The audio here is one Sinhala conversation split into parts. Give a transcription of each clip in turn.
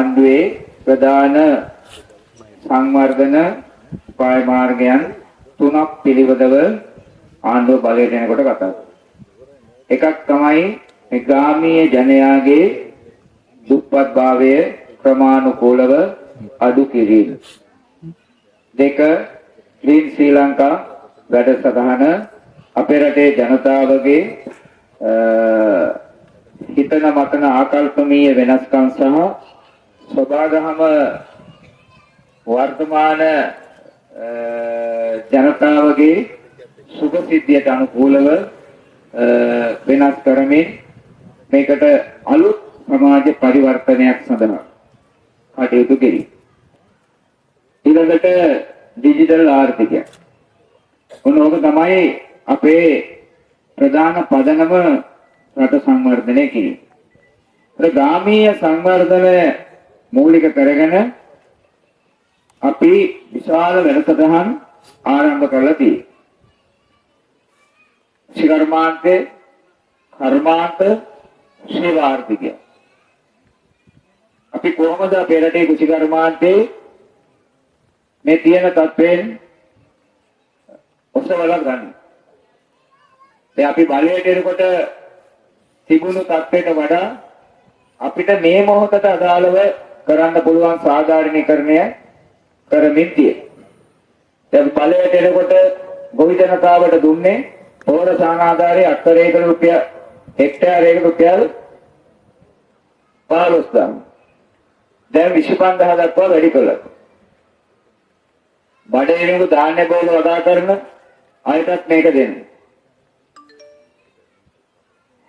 ආණ්ඩුවේ ප්‍රධාන සංවර්ධන උපාය මාර්ගයන් තුනක් පිළිවෙලව ආණ්ඩුව බලයට එනකොට කතා කරනවා. එකක් තමයි මේ ග්‍රාමීය ජනයාගේ දුප්පත්භාවය ක්‍රමානුකූලව අඩු කිරීම. දෙක ක්ලීන් ශ්‍රී ලංකා වැඩසටහන අපේ රටේ ජනතාවගේ හිතන මතන ආකල්පමීය වෙනස්කම් සහ සබාගහම වර්තමාන ජනතාවගේ සුභ සිද්ධියට අනුකූලව වෙනස් කරමින් මේකට අලුත් සමාජ පරිවර්තනයක් සඳහා කටයුතු කෙරේ. ඊළඟට ඩිජිටල් ආර්ථිකය. ඕනෝක තමයි අපේ ප්‍රධාන පදනම රට සංවර්ධනය කිරීම. ග්‍රාමීය සංවර්ධනය මූලික කරගෙන අපි විශාල වැඩසටහන් ආරම්භ කරලා තියෙනවා. ශිකර්මාන්තේ කර්මාන්ත සේවාර්ථිකය. අපි කොහොමද අපේ රටේ කුෂිකර්මාන්තේ මේ තියෙන තත්ත්වයෙන් ඔසවලා ගන්න. දැන් අපි බලයට එනකොට තිබුණු තත්ත්වයට වඩා අපිට මේ මොහොතට අදාළව කරන්න පුළුවන් සාධාරණීකරණය කරමින් තියෙනවා. දැන් බලයට එනකොට ගොවි ජනතාවට දුන්නේ පොහොර සානාධාරයේ අක්කරයක රුපියල් හෙක්ටයාරයක රුපියල් 15000. දැන් 25000 දක්වා වැඩි කළා. බඩේරිඟු ධාන්‍ය බෝල වදා කරන අයටත් මේක දෙන්න.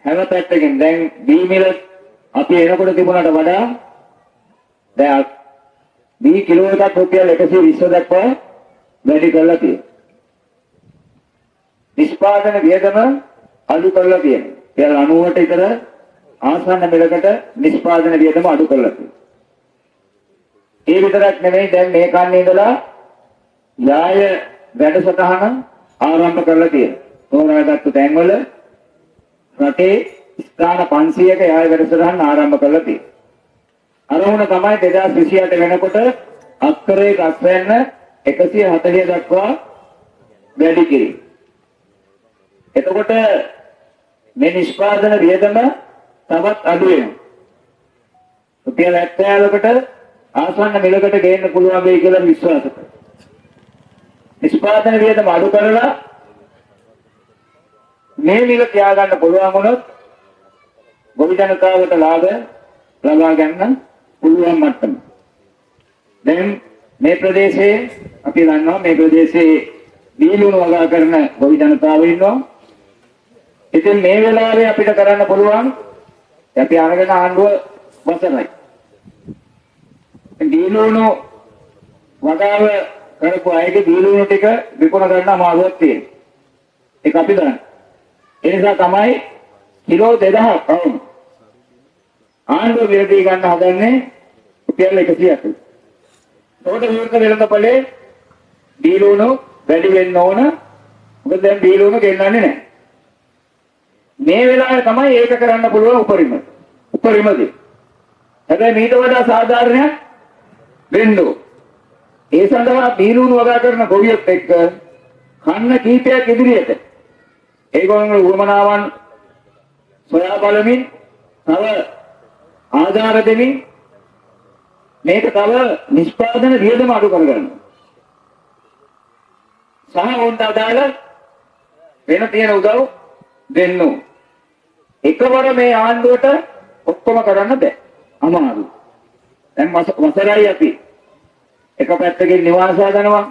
හැම පැත්තකින් දැන් බීමිල අපි එනකොට තිබුණාට වඩා දැන් බී කිලෝ එකක් රුපියල් 120 දක්වා වැඩි කරලා තියෙනවා. නිෂ්පාදන වියදම අඩු කරලා තියෙනවා. රුපියල් 90ට විතර ආසන්න මිලකට නිෂ්පාදන වියදම අඩු කරලා තියෙනවා. ඒ විතරක් නෙමෙයි දැන් මේ කන්නේ ඉඳලා යාය වැඩසටහන ආරම්භ කරලා තියෙනවා. තෝරාගත්තු තැන්වල රටේ ස්ථාන 500ක යාය වැඩසටහන ආරම්භ කරලා තියෙනවා. අරමුණ තමයි 2028 වෙනකොට අක්කරයක අස්වැන්න 140 දක්වා වැඩි කිරීම. එතකොට මේ නිෂ්පාදන වියදම තවත් අඩු වෙනවා. රුපියල් 70කට ආසන්න මිලකට ගේන්න පුළුවන් වෙයි කියලා විශ්වාස කරනවා. නිෂ්පාදන වියදම අඩු කරලා මේ මිල තියාගන්න පුළුවන් වුණොත් ගොවි ජනතාවට ලාභ ලබා ගන්න පුළුවන් මට්ටම. දැන් මේ ප්‍රදේශයේ අපි දන්නවා මේ ප්‍රදේශයේ බීලුණු වගා කරන ගොවි ජනතාව ඉන්නවා. ඉතින් මේ වෙලාවේ අපිට කරන්න පුළුවන් අපි අරගෙන ආණ්ඩුව වසරයි. බීලුණු වගාව කරපු අයගේ බීලුණු ටික විකුණ ගන්න අමාරුවක් තියෙනවා. ඒක අපි දන්නවා. ඒ නිසා තමයි කිලෝ 2000ක් වුණා. ආණ්ඩුව විරදී ගන්න හදන්නේ රුපියල් 180. ඒකට විරුද්ධ වෙළඳපොලේ බීලුණු වැඩි වෙන්න ඕන. මොකද දැන් බීලුණු ගෙන්නන්නේ නැහැ. මේ වෙලාවේ තමයි ඒක කරන්න පුළුවන් උපරිම දේ. හැබැයි මීට වඩා සාධාරණයක් වෙන්න ඕන. ඒ සඳහා බීලුණු වගා කරන ගොවියෙක් එක්ක කන්න කීපයක් ඉදිරියට ඒගොල්ලෝ උවමනාවන් සොයා බලමින් තව ආධාර දෙමින් මේක තව නිෂ්පාදන වියදම අඩු කරගන්නවා. සහ උන්ට අදාළ වෙන තියෙන උදව් දෙන්න. එකවර මේ ආණ්ඩුවට ඔක්කොම කරන්න බෑ. අමාරුයි. දැන් වසරයි අපි එක පැත්තකින් නිවාස හදනවා.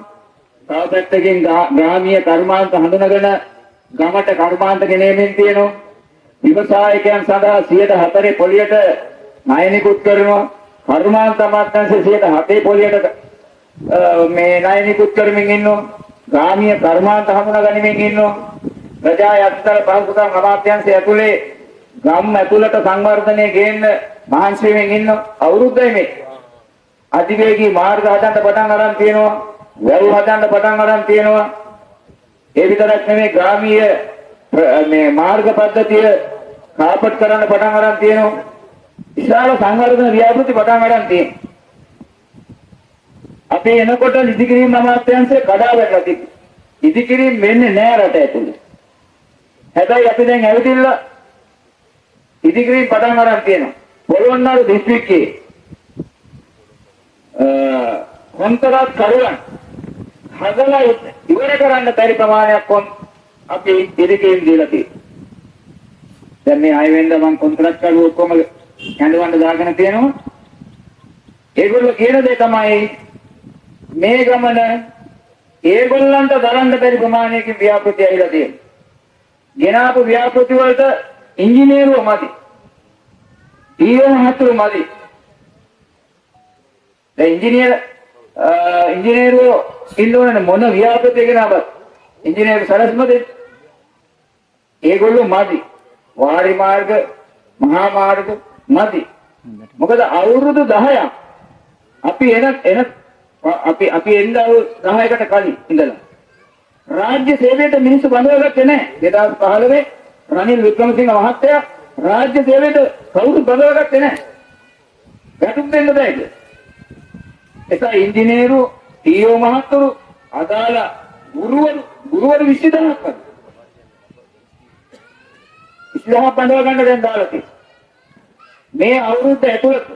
තව පැත්තකින් ග්‍රාමීය කර්මාන්ත හඳුනගෙන ගමට කර්මාන්ත ගෙනෙමින් තියෙනවා. විවසායකයන් සඳහා 104 පොලියට ණය නිකුත් කරනවා. කර්මාන්ත අමාත්‍යාංශයේ 107 පොලියට මේ ණය නිකුත් කරමින් ඉන්නවා. ග්‍රාමීය කර්මාන්ත හඳුනා ගනිමින් ඉන්නවා. ප්‍රජා යත්තර පහසුකම් අමාත්‍යාංශය ඇතුලේ ගම් ඇතුළට සංවර්ධනය ගේන්න මහන්සි වෙමින් ඉන්න අවුරුද්දයි මේ. අධිවේගී මාර්ග හදන්න පටන් අරන් තියෙනවා. වැව් හදන්න පටන් අරන් තියෙනවා. ඒ විතරක් නෙමෙයි ග්‍රාමීය මේ මාර්ග පද්ධතිය කාපට් කරන්න පටන් අරන් තියෙනවා. විශාල සංවර්ධන ව්‍යාපෘති පටන් ගන්න තියෙනවා. අපි එනකොට ඉදිකිරීම අමාත්‍යාංශය කඩා වැටලා තිබ්බා. ඉදිකිරීම වෙන්නේ නෑ රට ඇතුලේ. හැබැයි අපි දැන් ඇවිදින්න ඉදිකිරීම පටන් ගන්න තියෙනවා. පොළොන්නරු දිස්ත්‍රික්කයේ කොන්තරත් කරුවන් හදලා ඉවර කරන්න බැරි ප්‍රමාණයක් අපි ඉදිකිරීම දීලා තියෙනවා. දැන් මේ 6 වෙනිදා මම කොන්ත්‍රාත් කරුවෝ ඔක්කොම කැඳවන්න දාගෙන තියෙනවා. ඒගොල්ලෝ කියන දේ තමයි මේ ගමන ඒගොල්ලන්ට දරන්න බැරි ප්‍රමාණයකින් ව්‍යාපෘති ඇවිල්ලා තියෙනවා. ගෙනාපු ව්‍යාපෘති වලට ඉංජිනේරුවෝ මදි. ඊයෝ හතුරු මදි. දැන් ඉංජිනේරුවෝ ඉන්නෝනේ මොන ව්‍යාපෘතිය ගෙනාවත් ඉංජිනේරු සරස්මද ඒගොල්ලෝ මදි. වාරි මාර්ග මහා මාර්ග මදි. මොකද අවුරුදු 10ක් අපි අපි එන්න 10කට කලින් ඉඳලා රාජ්‍ය සේවයට මිනිස්සු බඳවගත්තේ නැහැ. 2015 රනිල් වික්‍රමසිංහ මහත්තයා රාජ්‍ය සේවයට කවුරුත් බඳවගත්තේ නැහැ. වැටුප් දෙන්න බෑද? ඒක ඉංජිනේරු ටීఓ මහත්තුරු අදාළ ගුරුවරු 20000ක් වගේ 20000ක් බඳව ගන්න දැන් දාලා තියෙනවා. මේ අවුරුද්ද ඇතුළත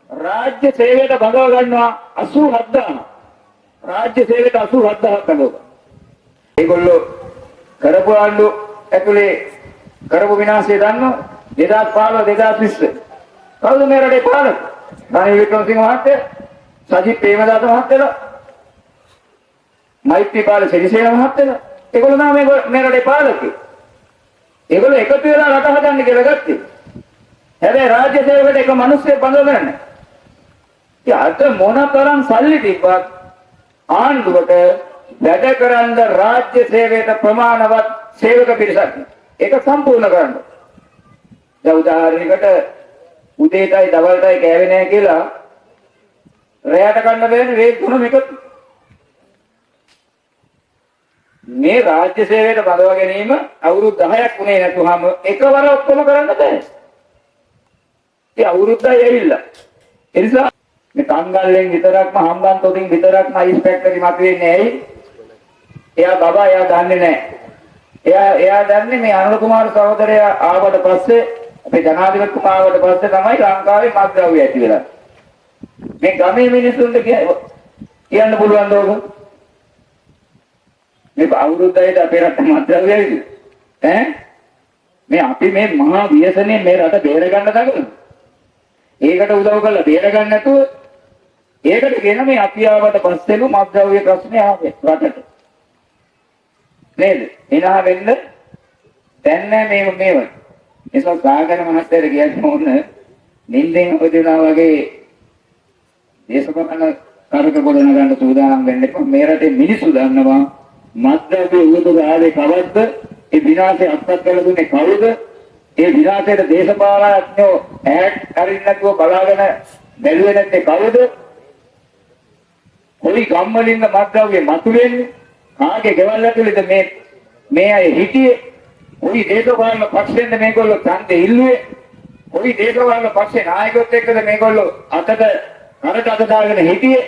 රාජ්‍ය සේවයට බඳව ගන්නවා 87000. රාජ්‍ය සේවයට 87000ක් බඳව. ඒගොල්ලෝ කරපු ආණ්ඩු ඇතුලේ කරපු විනාශය දන්නව 2015 2020. කවුද මේ රටේ පාලක? රනිල් වික්‍රමසිංහ මහත්තයා, සජිත් ප්‍රේමදාස මහත්තයා, මෛත්‍රීපාල සිරිසේන මහත්තයා. ඒගොල්ලෝ තමයි මේ රටේ පාලකයෝ. ඒගොල්ලෝ එකතු වෙලා රට හදන්න කියලා ගත්තේ. හැබැයි රාජ්‍ය සේවකට එක මිනිස්සෙක් බඳවගෙන නැහැ. ඉතින් අද මොනතරම් සල්ලි තිබ්බත් ආණ්ඩුවට වැඩ කරන්න රාජ්‍ය සේවයට ප්‍රමාණවත් සේවක පිරිසක් ඒක සම්පූර්ණ කරන්න. දැන් උදාහරණයකට උදේටයි දවල්ටයි කෑවේ නැහැ කියලා රැයට ගන්න බෑනේ රේත් තුනම එකතු. මේ රාජ්‍ය සේවයට බඳව ගැනීම අවුරුදු 10ක් වුණේ නැතුවම එකවර ඔක්කොම කරන්න බෑ. ඒ අවුරුද්දයි ඇවිල්ලා. ඒ නිසා මේ කංගල්ලෙන් විතරක්ම හම්බන්තොටින් විතරක්ම අයිස් ෆැක්ටරි මතුවෙන්නේ ඇයි? එයා බබා එයා දන්නේ නැහැ. එයා දන්නේ මේ අනුර කුමාර සහෝදරයා ආවට පස්සේ අපේ ජනාධිපතිතුමා ආවට පස්සේ තමයි ලංකාවේ මත්ද්‍රව්‍ය ඇති වෙලා. මේ ගමේ මිනිස්සුන්ට කියන්න පුළුවන් දෝක. මේ අවුරුද්දයිට අපේ රට මත්ද්‍රව්‍ය ඇවිද? මේ අපි මේ මහා ව්‍යසනයෙන් මේ රට බේර ගන්න දඟලනවා. ඒකට උදව් කරලා බේර ගන්න නැතුව ඒකට කියන මේ අපි ආවට පස්සේලු මත්ද්‍රව්‍ය ප්‍රශ්නේ ආවේ රටට. නේද? එනවා වෙන්න දැන් නෑ මේව. ඒක සාගර මහත්තයාට කියන්න ඕන නින්දෙන් හොදලා වගේ දේශපාලන කාර්යක ගොඩන ගන්න සූදානම් වෙන්න එපා. මේ රටේ මිනිස්සු දන්නවා මත්ද්‍රව්‍ය උවදුර ආවේ කවද්ද? ඒ විනාශය අත්පත් කරලා දුන්නේ කවුද? ඒ විනාශයට දේශපාලනඥයෝ ඈඩ් කරින්න නැතුව බලාගෙන බැලුවේ නැත්තේ කවුද? කොයි ගම්වලින්ද මත්ද්‍රව්‍ය මතුවෙන්නේ? කාගේ ගෙවල් ඇතුළේද මේ අය හිටියේ? කොයි දේශපාලන පක්ෂෙන්ද මේගොල්ලෝ ඡන්දෙ ඉල්ලුවේ? කොයි දේශපාලන පක්ෂේ නායකයොත් එක්කද මේගොල්ලෝ කරට අත දාගෙන හිටියේ?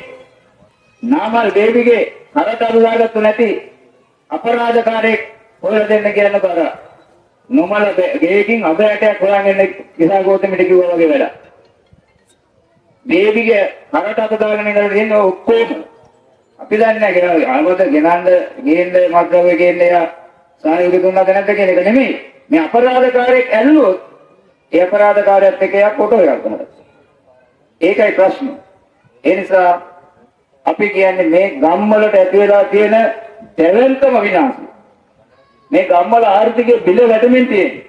නාමල් දේවිගේ කරට අත දාගත්තු නැති අපරාධකාරයෙක් හොයලා දෙන්න කියන්න බර. නොමල ගේකින් අබෑටයක් හොයාගෙන කිසා ගෝතමිට කිව්වා වගේ වැඩ. දේවිගේ කරට අත දාගෙන ඉඳලා දෙන්නේ ඔක්කොම අපි දන්නේ නැහැ ආවද ගෙනන්න ගේන්න මත්ද්‍රව්‍ය ගේන්න යා සායෝගය දුන්නාද නැද්ද කියන එක නෙමෙයි. මේ අපරාධකාරයෙක් ඇල්ලුවොත් ඒ අපරාධකාරයත් එක්ක යා ෆොටෝ එකක් ගන්නවා. ඒකයි ප්‍රශ්නේ. ඒ නිසා අපි කියන්නේ මේ ගම්වලට ඇති වෙලා තියෙන දෙවෙන්තම විනාශය. මේ ගම්වල ආර්ථිකය බිල වැටෙමින් තියෙන්නේ.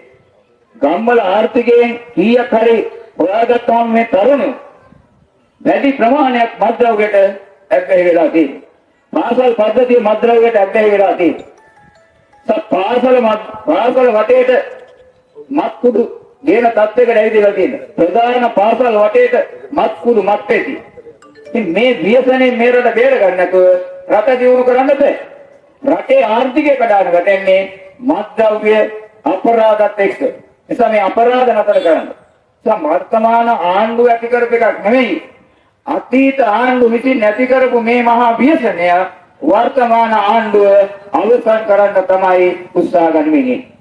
ගම්වල ආර්ථිකයෙන් කීයක් හරි හොයාගත්තාම මේ තරුණයෝ වැඩි ප්‍රමාණයක් මත්ද්‍රව්‍යයට ඇබ්බැහි වෙලා තියෙනවා. පාසල් පද්ධතිය මත්ද්‍රව්‍යයට ඇබ්බැහි වෙලා තියෙනවා. පාසල වටේට මත්කුඩු ගේන තත්ත්වයකට ඇවිදලා තියෙනවා. ප්‍රධාන පාසල් වටේට මත්කුඩු මත්පැටි. ඉතින් මේ ව්‍යසනයෙන් මේ රට බේර ගන්න නැතුව රට දියුණු කරන්න බෑ. රටේ ආර්ථිකය කඩාන වැටෙන්නේ මත්ද්‍රව්‍ය අපරාධත් එක්ක. නිසා මේ අපරාධ නතර කරන්න. වර්තමාන ආණ්ඩුව ඇති කරපු එකක් නෙවෙයි. අතීත ආණ්ඩුව විසින් නැති කරපු මේ මහා ව්‍යසනය වර්තමාන ආණ්ඩුව අවසන් කරන්න තමයි උත්සාහ ගනිමින් ඉන්නේ.